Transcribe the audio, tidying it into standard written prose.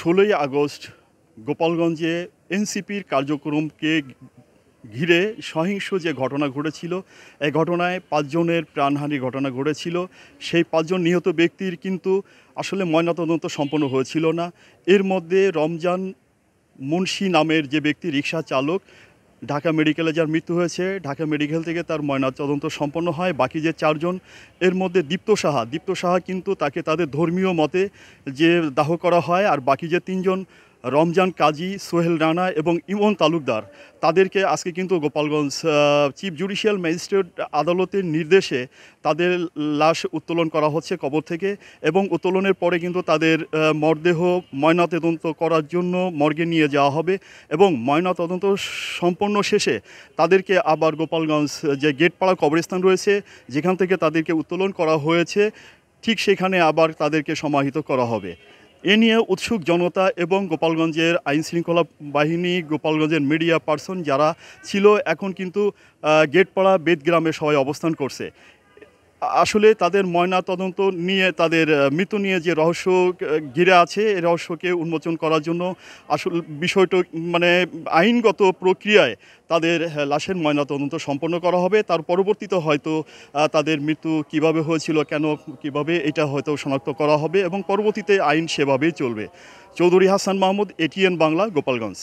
16ই August গোপালগঞ্জে এনসিপির কার্যক্রমকে ঘিরে সহিংস যে ঘটনা ঘটেছিল, এই ঘটনায় 5 জনের প্রাণহানির ঘটনা ঘটেছিল। সেই 5 জন নিহত ব্যক্তির কিন্তু আসলে ময়নাতদন্ত সম্পন্ন হয়েছিল না। এর মধ্যে রমজান মুন্সি নামের যে ব্যক্তি রিকশা চালক, ঢাকা মেডিকেলে যার মৃত্যু হয়েছে, ঢাকা মেডিকেল থেকে তার ময়নাতদন্ত সম্পন্ন হয়। বাকি যে 4 জন, এর মধ্যে দীপ্ত সাহা কিন্তু তাকে তাদের ধর্মীয় মতে যে দাহ করা হয়। আর বাকি যে 3 জন, রমজান কাজী, সোহেল রানা এবং ইমন তালুকদার, তাদেরকে আজকে কিন্তু গোপালগঞ্জ চিফ জুডিশিয়াল ম্যাজিস্ট্রেট আদালতের নির্দেশে তাদের লাশ উত্তোলন করা হচ্ছে কবর থেকে, এবং উত্তোলনের পরে কিন্তু তাদের মরদেহ ময়নাতদন্ত করার জন্য মর্গে নিয়ে যাওয়া হবে, এবং ময়নাতদন্ত সম্পন্ন শেষে তাদেরকে আবার গোপালগঞ্জ যে গেটপাড়া কবরস্থান রয়েছে, যেখান থেকে তাদেরকে উত্তোলন করা হয়েছে, ঠিক সেখানে আবার তাদেরকে সমাহিত করা হবে। এ নিয়ে উৎসুক জনতা এবং গোপালগঞ্জের আইনশৃঙ্খলা বাহিনী, গোপালগঞ্জের মিডিয়া পার্সন যারা ছিল, এখন কিন্তু গেটপাড়া বেদগ্রামে সবাই অবস্থান করছে। আসলে তাদের ময়না তদন্ত নিয়ে, তাদের মৃত্যু নিয়ে যে রহস্য ঘিরে আছে, এই রহস্যকে উন্মোচন করার জন্য আসল বিষয়টা মানে আইনগত প্রক্রিয়ায় তাদের লাশের ময়নাতদন্ত সম্পন্ন করা হবে। তার পরবর্তীতে হয়তো তাদের মৃত্যু কিভাবে হয়েছিল, কেন, কিভাবে, এটা হয়তো শনাক্ত করা হবে, এবং পরবর্তীতে আইন সেভাবেই চলবে। চৌধুরী হাসান মাহমুদ, এটিএন বাংলা, গোপালগঞ্জ।